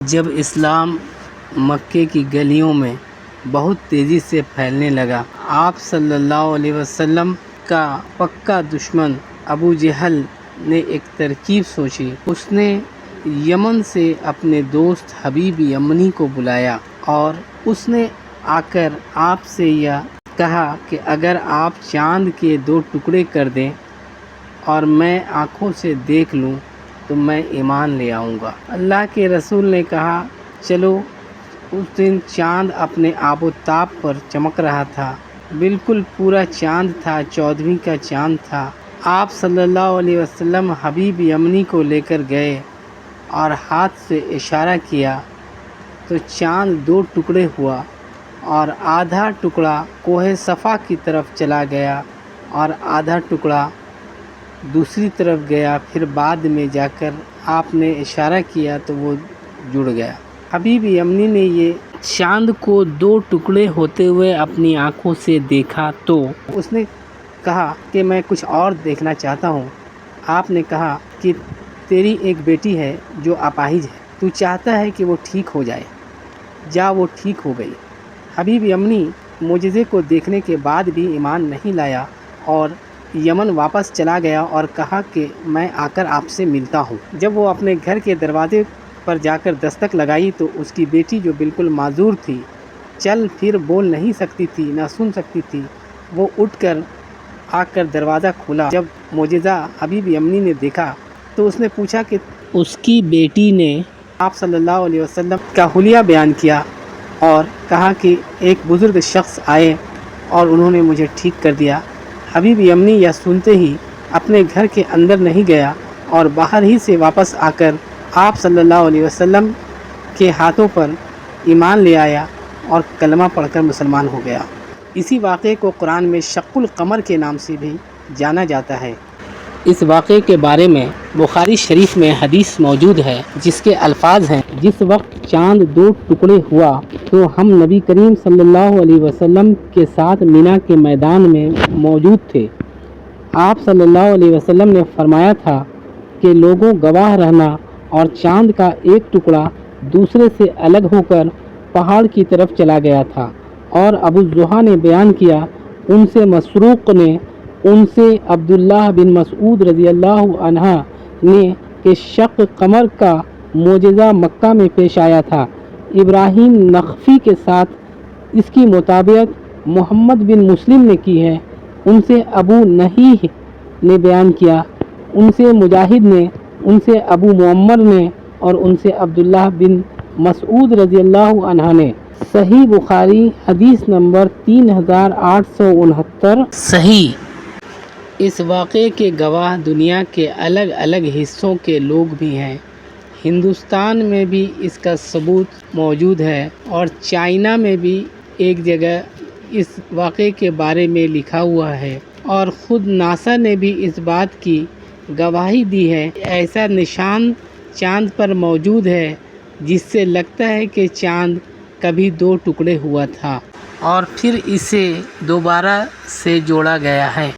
جب اسلام مکے کی گلیوں میں بہت تیزی سے پھیلنے لگا، آپ صلی اللہ علیہ وسلم کا پکا دشمن ابو جہل نے ایک ترکیب سوچی۔ اس نے یمن سے اپنے دوست حبیب یمنی کو بلایا اور اس نے آ کر آپ سے یہ کہا کہ اگر آپ چاند کے 2 ٹکڑے کر دیں اور میں آنکھوں سے دیکھ لوں تو میں ایمان لے آؤں گا۔ اللہ کے رسول نے کہا چلو۔ اس دن چاند اپنے آب و تاب پر چمک رہا تھا، بالکل پورا چاند تھا، 14ویں کا چاند تھا۔ آپ صلی اللہ علیہ وسلم حبیب یمنی کو لے کر گئے اور ہاتھ سے اشارہ کیا تو چاند 2 ٹکڑے ہوا اور آدھا ٹکڑا کوہ صفا کی طرف چلا گیا اور آدھا ٹکڑا دوسری طرف گیا۔ پھر بعد میں جا کر آپ نے اشارہ کیا تو وہ جڑ گیا۔ حبیب یمنی نے یہ چاند کو 2 ٹکڑے ہوتے ہوئے اپنی آنکھوں سے دیکھا تو اس نے کہا کہ میں کچھ اور دیکھنا چاہتا ہوں۔ آپ نے کہا کہ تیری ایک بیٹی ہے جو اپاہج ہے، تو چاہتا ہے کہ وہ ٹھیک ہو جائے، جا وہ ٹھیک ہو گئی۔ حبیب یمنی معجزے کو دیکھنے کے بعد بھی ایمان نہیں لایا اور یمن واپس چلا گیا اور کہا کہ میں آ کر آپ سے ملتا ہوں۔ جب وہ اپنے گھر کے دروازے پر جا کر دستک لگائی تو اس کی بیٹی جو بالکل معذور تھی، چل پھر بول نہیں سکتی تھی، نہ سن سکتی تھی، وہ اٹھ کر آ کر دروازہ کھولا۔ جب معجزہ حبیب یمنی نے دیکھا تو اس نے پوچھا کہ اس کی بیٹی نے آپ صلی اللہ علیہ وسلم کا حلیہ بیان کیا اور کہا کہ ایک بزرگ شخص آئے اور انہوں نے مجھے ٹھیک کر دیا۔ حبیب یمنی یہ سنتے ہی اپنے گھر کے اندر نہیں گیا اور باہر ہی سے واپس آ کر آپ صلی اللہ علیہ وسلم کے ہاتھوں پر ایمان لے آیا اور کلمہ پڑھ کر مسلمان ہو گیا۔ اسی واقعے کو قرآن میں شق القمر کے نام سے بھی جانا جاتا ہے۔ اس واقعے کے بارے میں بخاری شریف میں حدیث موجود ہے جس کے الفاظ ہیں، جس وقت چاند 2 ٹکڑے ہوا تو ہم نبی کریم صلی اللہ علیہ وسلم کے ساتھ مینا کے میدان میں موجود تھے۔ آپ صلی اللہ علیہ وسلم نے فرمایا تھا کہ لوگوں گواہ رہنا، اور چاند کا ایک ٹکڑا دوسرے سے الگ ہو کر پہاڑ کی طرف چلا گیا تھا۔ اور ابو زحیح نے بیان کیا، ان سے مسروق نے، ان سے عبداللہ بن مسعود رضی اللہ عنہ نے کہ شق قمر کا معجزہ مکہ میں پیش آیا تھا۔ ابراہیم نخعی کے ساتھ اس کی مطابقت محمد بن مسلم نے کی ہے۔ ان سے ابو نحیح نے بیان کیا، ان سے مجاہد نے، ان سے ابو معمر نے اور ان سے عبداللہ بن مسعود رضی اللہ عنہ نے۔ صحیح بخاری حدیث نمبر 3869۔ صحیح۔ اس واقعے کے گواہ دنیا کے الگ الگ حصوں کے لوگ بھی ہیں۔ ہندوستان میں بھی اس کا ثبوت موجود ہے اور چائنا میں بھی ایک جگہ اس واقعے کے بارے میں لکھا ہوا ہے، اور خود ناسا نے بھی اس بات کی گواہی دی ہے۔ ایسا نشان چاند پر موجود ہے جس سے لگتا ہے کہ چاند کبھی 2 ٹکڑے ہوا تھا اور پھر اسے دوبارہ سے جوڑا گیا ہے۔